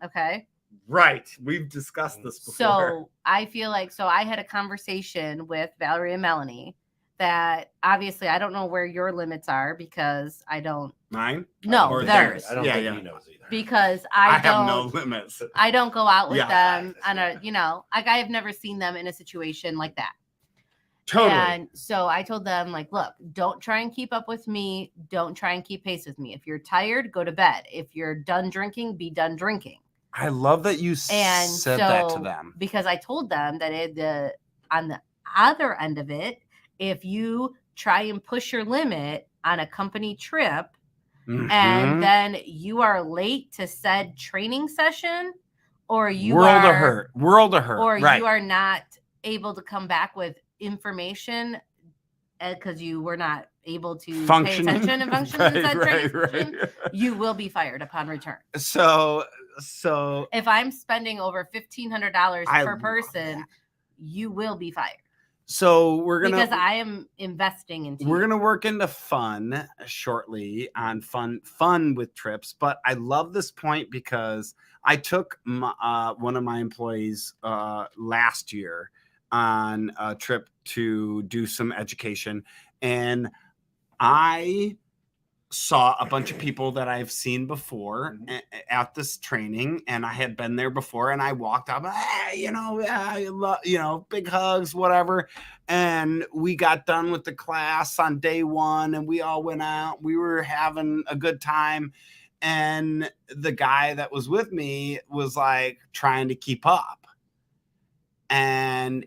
Okay. Right. We've discussed this before. So I feel like, so I had a conversation with Valerie and Melanie that obviously I don't know where your limits are because I don't. Mine? No, or theirs. I don't think he knows either. Because I don't have no limits. I don't go out with Yeah. them on a, like, I have never seen them in a situation like that. Totally. And so I told them, like, look, don't try and keep up with me. Don't try and keep pace with me. If you're tired, go to bed. If you're done drinking, be done drinking. I love that you And said that to them. Because I told them that on the other end of it, if you try and push your limit on a company trip and then you are late to said training session, or you world of hurt, or right. you are not able to come back with information because you were not able to pay attention and function in said training session, you will be fired upon return. So if I'm spending over $1,500 per person, you will be fired. So because I am investing into. We're gonna work into fun shortly on fun with trips, but I love this point because I took one of my employees last year on a trip to do some education, and I saw a bunch of people that I've seen before at this training, and I had been there before, and I walked up, big hugs, whatever. And we got done with the class on day 1 and we all went out. We were having a good time. And the guy that was with me was like trying to keep up. And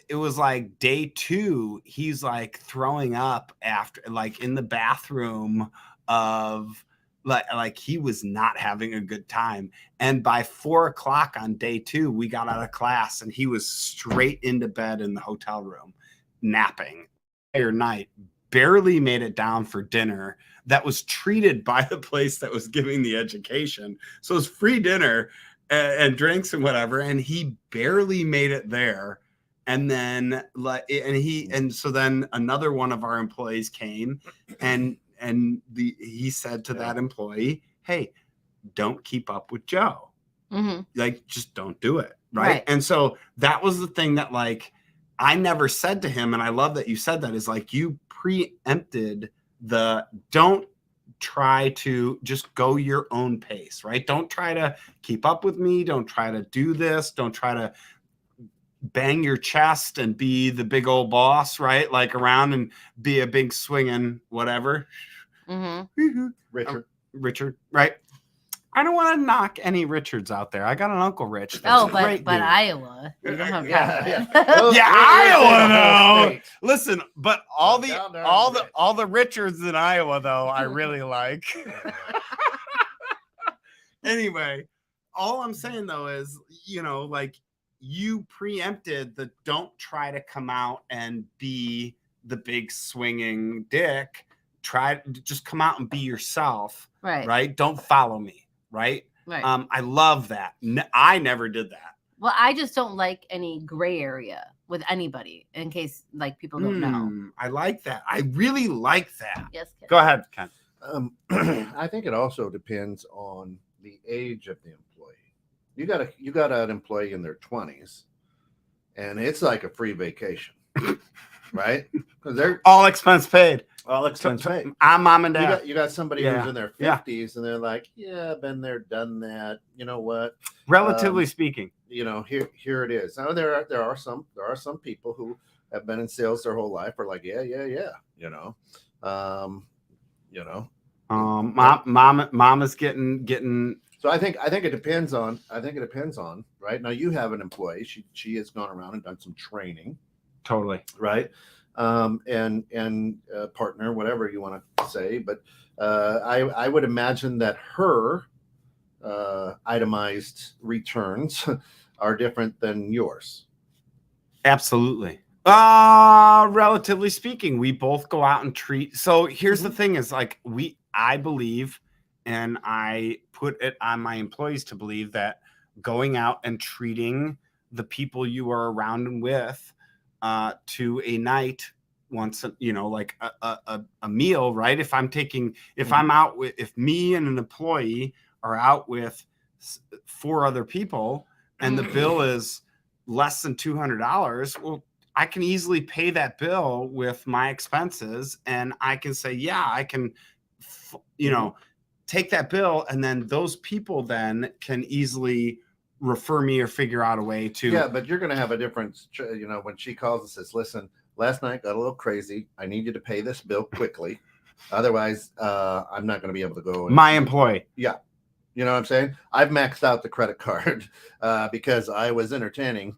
it was like day 2, he's like throwing up after, like in the bathroom of like he was not having a good time. And by 4:00 on day 2, we got out of class and he was straight into bed in the hotel room, napping entire night, barely made it down for dinner. That was treated by the place that was giving the education. So it was free dinner and drinks and whatever. And he barely made it there. And then so then another one of our employees came and he said to that employee, hey, don't keep up with Joe. Like, just don't do it. Right. And so that was the thing that, like, I never said to him. And I love that you said that, is like, you preempted don't try to just go your own pace, right? Don't try to keep up with me. Don't try to do this. Don't try to bang your chest and be the big old boss, right? Like around and be a big swinging whatever. Richard, right? I don't want to knock any Richards out there. I got an Uncle Rich. But Iowa. You don't have Iowa though. Listen, but all the Richards in Iowa though, I really like. Anyway, all I'm saying though is, like, you preempted the don't try to come out and be the big swinging dick. Try to just come out and be yourself. Right. Don't follow me. Right. I love that. I never did that. Well, I just don't like any gray area with anybody, in case, like, people don't know. I like that. I really like that. Yes, Ken. Go ahead, Ken. I think it also depends on the age of the employee. You got an employee in their 20s, and it's like a free vacation, right? Because they're all expense paid. I'm mom and dad. You got somebody who's in their 50s, and they're like, yeah, been there, done that. You know what? Relatively speaking, here it is. Now there are some people who have been in sales their whole life are like, yeah. Mom is getting So I think it depends on right now. You have an employee. She has gone around and done some training, Totally. right? And partner, whatever you want to say, but I would imagine that her itemized returns are different than yours. Absolutely. Relatively speaking, we both go out and treat. So here's the thing is like I believe, and I put it on my employees to believe that going out and treating the people you are around and with to a night once, like a meal, right? If I'm out with, if me and an employee are out with 4 other people and the bill is less than $200, well, I can easily pay that bill with my expenses, and I can say, yeah, I can, take that bill, and then those people then can easily refer me or figure out a way to. Yeah, but you're going to have a difference, when she calls and says, listen, last night got a little crazy. I need you to pay this bill quickly. Otherwise, I'm not going to be able to go. My employee. Yeah. You know what I'm saying? I've maxed out the credit card because I was entertaining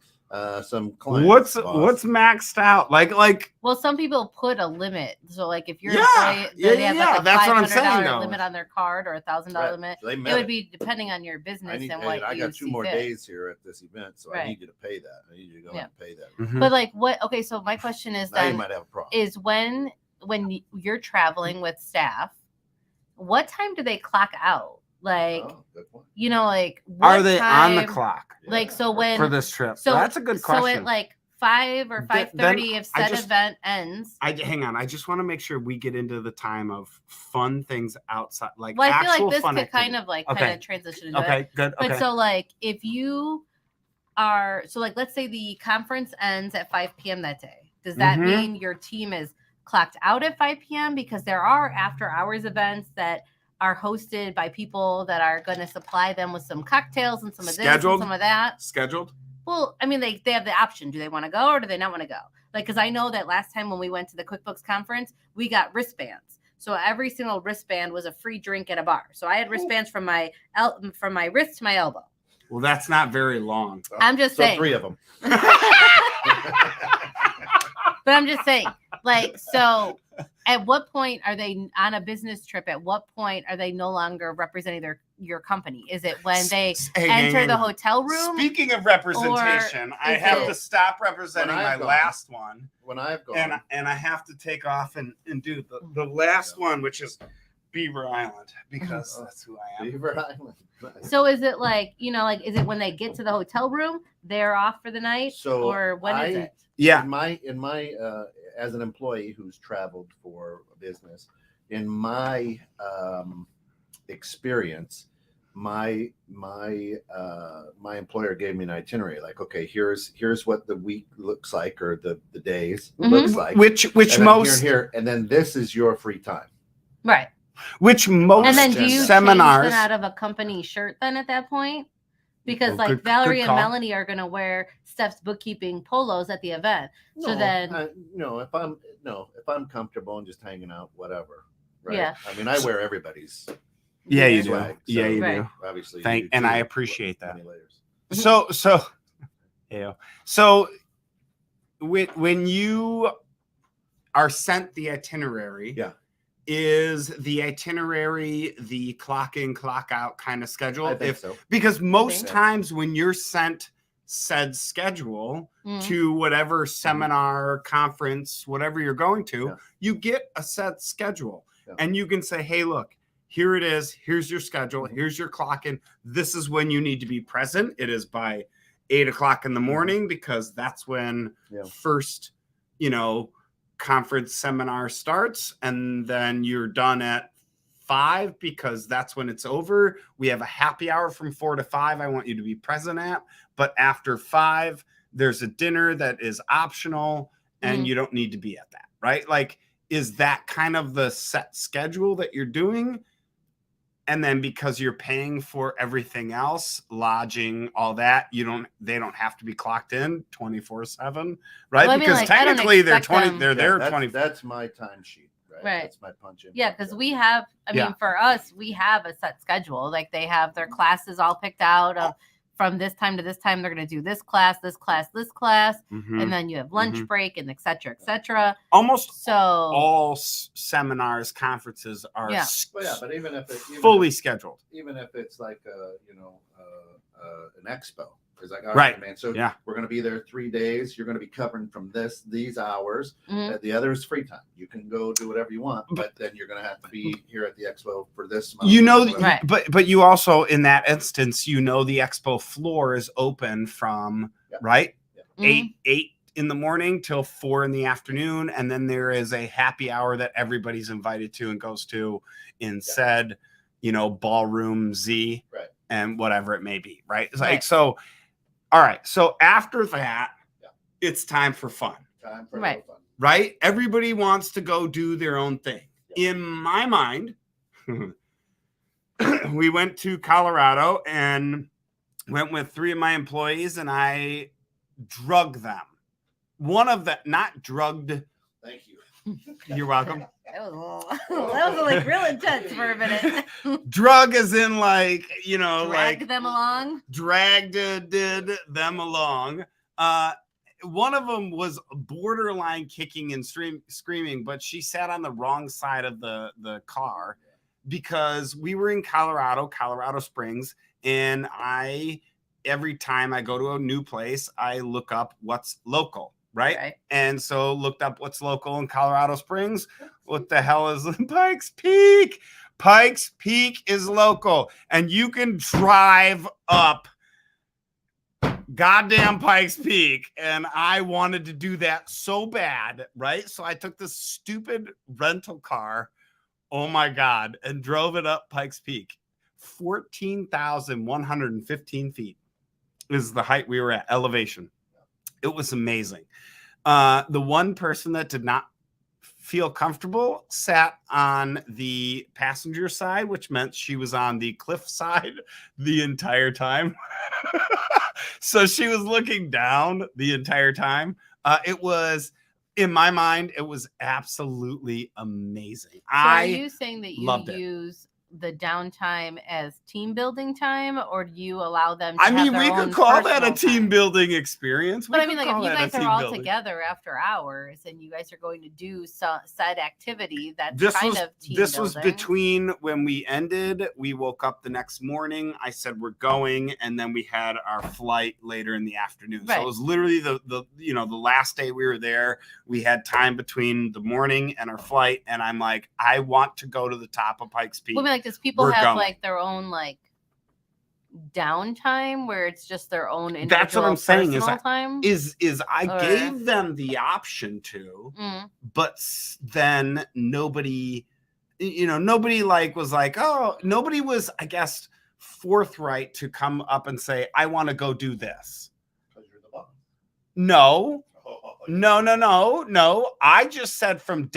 some clients. What's maxed out? Like. Well, some people put a limit. So, like, if you're they have like a that's what I'm saying, limit on their card or $1,000 limit. So it would be depending on your business and what I you got 2 more fit. days here at this event, so I need you to pay that. I need you to go and pay that. Mm-hmm. But like, what? Okay, so my question is now then you might have a problem. Is when you're traveling with staff, what time do they clock out? Like, like are they on the clock? Like, so when for this trip? So that's a good question. So at like 5 or 5:30, if said event ends. Hang on. I just want to make sure we get into the time of fun things outside, like. Well, I feel like this could kind of transition into it. Okay, good. But so like if you are let's say the conference ends at 5 p.m. that day. Does that mean your team is clocked out at 5 p.m. because there are after hours events that are hosted by people that are going to supply them with some cocktails and some of this and some of that. Scheduled? Well, I mean, they have the option. Do they want to go or do they not want to go? Like, because I know that last time when we went to the QuickBooks conference, we got wristbands. So every single wristband was a free drink at a bar. So I had wristbands from my wrist to my elbow. Well, that's not very long. I'm just saying. 3 of them. But I'm just saying, like, so at what point are they on a business trip? At what point are they no longer representing your company? Is it when they enter the hotel room? Speaking of representation, I have to stop representing my last one. When I've gone. And I have to take off and do the last one, which is Beaver Island, because that's who I am. Beaver Island. So is it like, is it when they get to the hotel room, they're off for the night? So or when is it? Yeah. In my as an employee who's traveled for business, in my experience, my employer gave me an itinerary. Like, okay, here's what the week looks like, or the days looks like. Which and most here, and then this is your free time. Right. Which most and then do you seminars change out of a company shirt then at that point? Because Valerie and Melanie are going to wear Steph's bookkeeping polos at the event. No, so then, if I'm comfortable and just hanging out, whatever. Right? Yeah. I mean, I wear everybody's. Yeah, you swag, do. Yeah, you do. Obviously, and I appreciate that. So when you are sent the itinerary, is the itinerary the clock in, clock out kind of schedule? I think so. Because most times when you're sent said schedule to whatever seminar, conference, whatever you're going to, you get a set schedule. And you can say, hey, look, here it is. Here's your schedule. Here's your clock in. This is when you need to be present. It is by 8 o'clock in the morning, because that's when first, conference seminar starts, and then you're done at 5 because that's when it's over. We have a happy hour from 4 to 5. I want you to be present at, but after 5, there's a dinner that is optional and you don't need to be at that, right? Like, is that kind of the set schedule that you're doing? And then because you're paying for everything else, lodging, all that, they don't have to be clocked in 24/7, right? Well, because technically they're there 20. That's my timesheet. right? Right. That's my punch in. Yeah, because we have, I mean, for us, we have a set schedule. Like they have their classes all picked out of from this time to this time, they're going to do this class, this class, this class. And then you have lunch break and et cetera, et cetera. Almost So all seminars, conferences are but even if fully scheduled. Even if it's like, an expo. It's like, all Right. right, man. So Yeah. we're going to be there 3 days. You're going to be covering from these hours. The other is free time. You can go do whatever you want, but then you're going to have to be here at the expo for this month. Right. But you also, in that instance, the expo floor is open from right 8 in the morning till 4 in the afternoon, and then there is a happy hour that everybody's invited to and goes to in said, ballroom Z, right, and whatever it may be, right? It's like so. All right. So after that, it's time for fun. Time for fun. Right? Everybody wants to go do their own thing. Yeah. In my mind, we went to Colorado and went with 3 of my employees, and I drugged them. One of them, not drugged. Thank you. You're welcome. That was like real intense for a minute. Drug as in like, Drag them along. Did them along. One of them was borderline kicking and screaming, but she sat on the wrong side of the car because we were in Colorado Springs, and every time I go to a new place, I look up what's local. Right. And so looked up what's local in Colorado Springs. What the hell is Pikes Peak? Pikes Peak is local, and you can drive up goddamn Pikes Peak. And I wanted to do that so bad. Right. So I took this stupid rental car. Oh my God. And drove it up Pikes Peak. 14,115 feet is the height we were at, elevation. It was amazing. The one person that did not feel comfortable sat on the passenger side, which meant she was on the cliff side the entire time. So she was looking down the entire time. It was, in my mind, it was absolutely amazing. So are you saying that you use the downtime as team building time, or do you allow them to we could call that a team building experience. But I mean, like if you guys are all together after hours and you guys are going to do said activity, that's kind of team building. This was between when we ended, we woke up the next morning, I said we're going, and then we had our flight later in the afternoon. So it was literally the last day we were there. We had time between the morning and our flight, and I'm like, I want to go to the top of Pikes Peak. Does people have like their own like downtime where it's just their own individual? That's what I'm saying time? is I gave them the option to, but then nobody was like, oh, nobody was, I guess, forthright to come up and say, I want to go do this. Because you're the boss. No. I just said from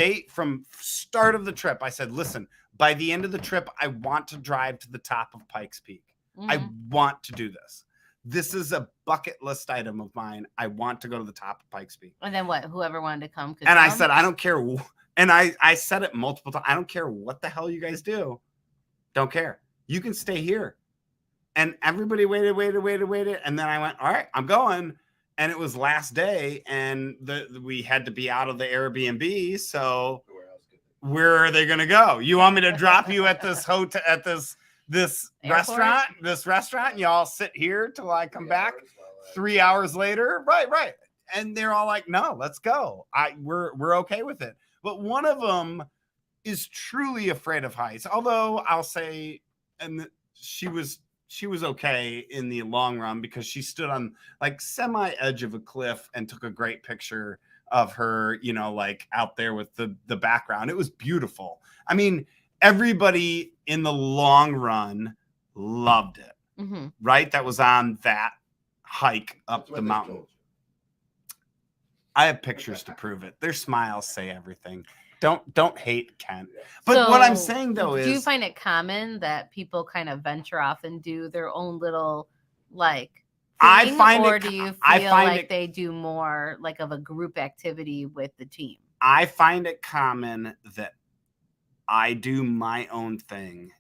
start of the trip, I said, listen, by the end of the trip, I want to drive to the top of Pikes Peak. I want to do this. This is a bucket list item of mine. I want to go to the top of Pikes Peak. And then what? Whoever wanted to come could And come? I said, I don't care. And I said it multiple times. I don't care what the hell you guys do. Don't care. You can stay here. And everybody waited. And then I went, all right, I'm going. And it was last day, and we had to be out of the Airbnb. So where are they going to go? You want me to drop you at this hotel, at this restaurant, and y'all sit here till I come back 3 hours later? Right. And they're all like, no, let's go. We're okay with it. But one of them is truly afraid of heights. Although I'll say, and she was okay in the long run because she stood on like semi edge of a cliff and took a great picture of her, like out there with the background. It was beautiful. I mean, everybody in the long run loved it, right? That was on that hike up the mountain. I have pictures to prove it. Their smiles say everything. Don't hate Kent. But what I'm saying though is, do you find it common that people kind of venture off and do their own little like thing, do you feel like they do more like of a group activity with the team? I find it common that I do my own thing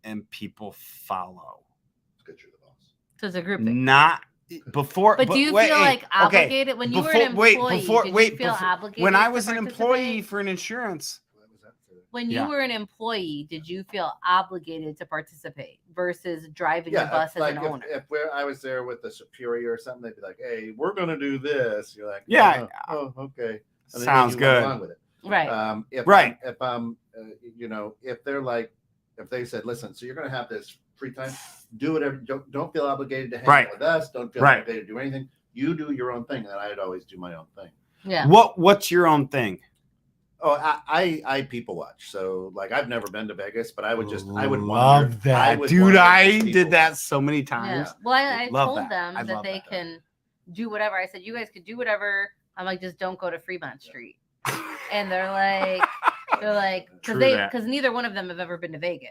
and people follow. Good, you're the boss. So it's a group thing. Not before. But do you feel like obligated when you were an employee? Did you feel obligated? When I to was an participate? employee for an insurance. What was that for? When you were an employee, did you feel obligated to participate versus driving the bus as an owner? If I was there with a superior or something, they'd be like, "Hey, we're gonna do this." You're like, Yeah. oh okay. And then Sounds you went good. along with it. Right. If I'm if they're like, if they said, "Listen, so you're gonna have this free time, do whatever. Don't feel obligated to hang out with us. Don't feel obligated to do anything. You do your own thing." And I'd always do my own thing. Yeah. What's your own thing? Oh, I people watch. So like I've never been to Vegas, but I would love that, dude. I did that so many times. Yeah. Well, I told them I that they can do whatever. I said, you guys could do whatever. I'm like, just don't go to Fremont Street. And they're like, because neither one of them have ever been to Vegas.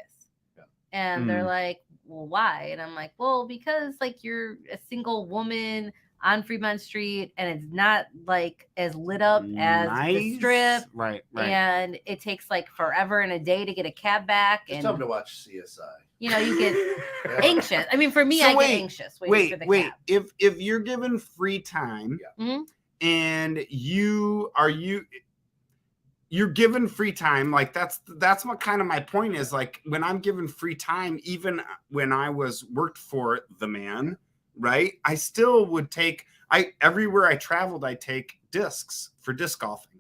Yeah. And they're like, well, why? And I'm like, well, because like you're a single woman on Fremont Street and it's not like as lit up as the Strip. Right. And it takes like forever and a day to get a cab back. It's and time to watch CSI. You know, you get anxious. I mean, for me, I get anxious. Wait. Cab. If you're given free time and you're given free time, like that's what kind of my point is. Like when I'm given free time, even when I worked for the man, right? I still would everywhere I traveled, I take discs for disc golfing.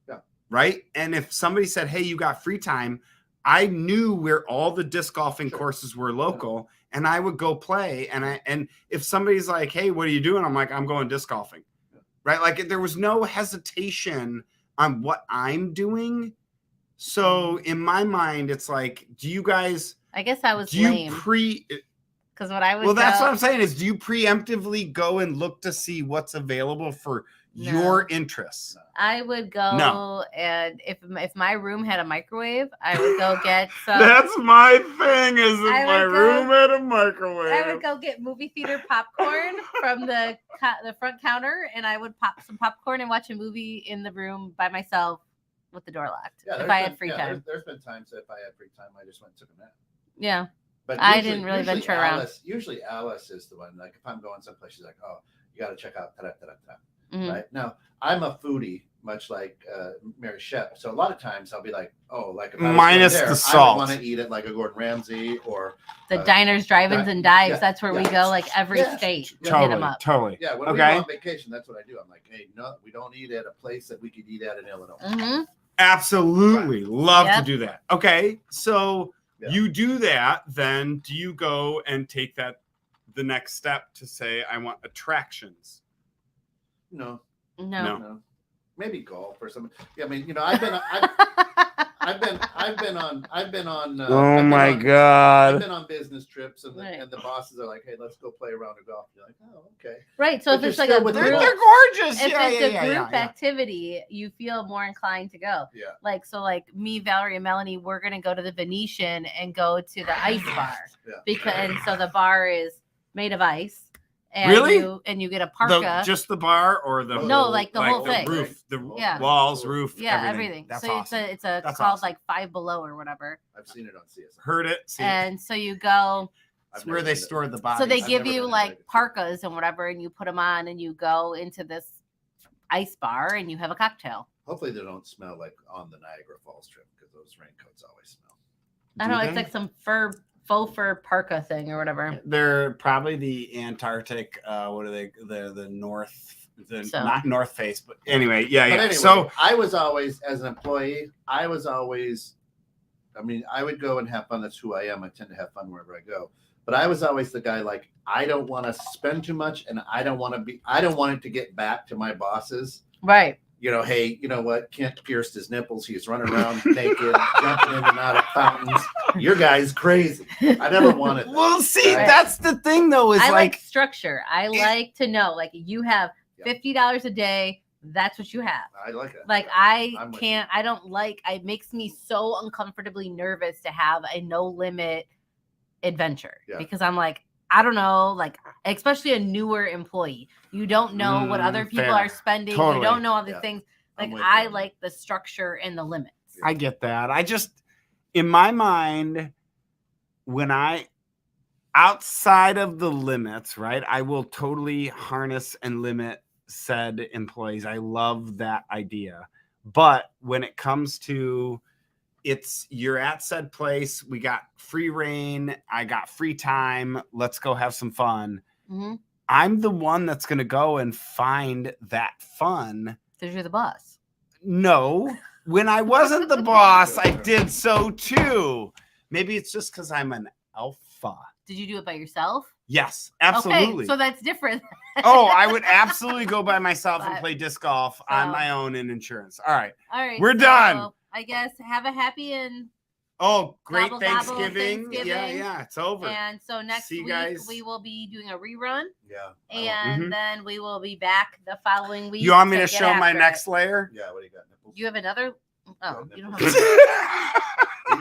Yeah. Right. And if somebody said, "Hey, you got free time," I knew where all the disc golfing courses were local, and I would go play. And if somebody's like, "Hey, what are you doing?" I'm like, "I'm going disc golfing." Yeah. Right. Like there was no hesitation on what I'm doing. So in my mind, it's like, do you guys, I guess I was lame. Because what I would that's what I'm saying is, do you preemptively go and look to see what's available for your interests? I would go and if my room had a microwave, I would go get some. That's my thing. Is if my room had a microwave, I would go get movie theater popcorn from the front counter, and I would pop some popcorn and watch a movie in the room by myself with the door locked. If I had free time. There's been times that if I had free time, I just went and took a nap. Yeah. But I didn't really venture around. Usually Alice is the one. Like if I'm going someplace, she's like, "Oh, you got to check out Mm-hmm. Right now, I'm a foodie, much like Mary Shep. So a lot of times I'll be like, "Oh, like if I was minus there, the salt, I want to eat it like a Gordon Ramsay or the diners, drive-ins, and dives." Yeah, that's where we go. Like every state, we hit them up. Totally. Yeah. When we go on vacation, that's what I do. I'm like, "Hey, no, we don't eat at a place that we could eat at in Illinois." Mm-hmm. Absolutely, love to do that. Okay, so. Yeah. You do that, then do you go and take the next step to say, I want attractions? No. Maybe golf or something. Yeah, I mean, I've been on. Oh my God! I've been on business trips, and the bosses are like, "Hey, let's go play a round of golf." You're like, "Oh, okay." Right. So if it's like a group, they're gorgeous. If it's a group activity, you feel more inclined to go. Yeah. Like me, Valerie, and Melanie, we're gonna go to the Venetian and go to the ice bar and so the bar is made of ice. And you get a parka. Just the bar or the like the whole thing. Roof, the walls, roof, everything. That's so awesome. It's called like Five Below or whatever. I've seen it on CSI. Heard it. And so you go. That's where they store the bodies. So they give you like parkas and whatever, and you put them on, and you go into this ice bar, and you have a cocktail. Hopefully they don't smell like on the Niagara Falls trip, because those raincoats always smell. I don't know. It's like some faux fur parka thing or whatever. They're probably the Antarctic. What are they? The North. Not North Face, but anyway, yeah. Anyway, so I was always, as an employee, I would go and have fun. That's who I am. I tend to have fun wherever I go. But I was always the guy like, I don't want to spend too much, and I don't want it to get back to my bosses. Right. Hey, you know what? Kent pierced his nipples. He's running around naked, jumping in and out of fountains. Your guy's crazy. I never wanted that. Well, see, that's the thing, though, is I like structure. I like to know, like, you have $50 a day. That's what you have. I like it. Like, it makes me so uncomfortably nervous to have a no limit adventure because I'm like, I don't know, like, especially a newer employee. You don't know what other people are spending. Totally. You don't know all these things. Like, I like the structure and the limits. I get that. in my mind, when I outside of the limits, right, I will totally harness and limit said employees. I love that idea. But when it comes to you're at said place, we got free reign, I got free time, let's go have some fun. Mm-hmm. I'm the one that's going to go and find that fun. Because you're the boss. No, when I wasn't the boss, I did so too. Maybe it's just because I'm an alpha. Did you do it by yourself? Yes, absolutely. Okay, so that's different. Oh, I would absolutely go by myself and But- play disc golf on my own in insurance. All right. All right. We're done. I guess have a happy and Great Gobble, gobble, Thanksgiving. Thanksgiving. Yeah, it's over. and so next See you week guys. we will be doing a rerun. Yeah. And then we will be back the following week. You want me to get show my after next it. layer? Yeah. What do you got? Nipples? You have another? Oh, you don't have.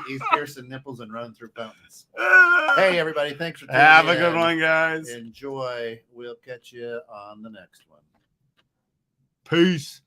He's piercing nipples and running through fountains. Hey, everybody. Thanks for tuning Have a in. good one, guys. Enjoy. We'll catch you on the next one. Peace.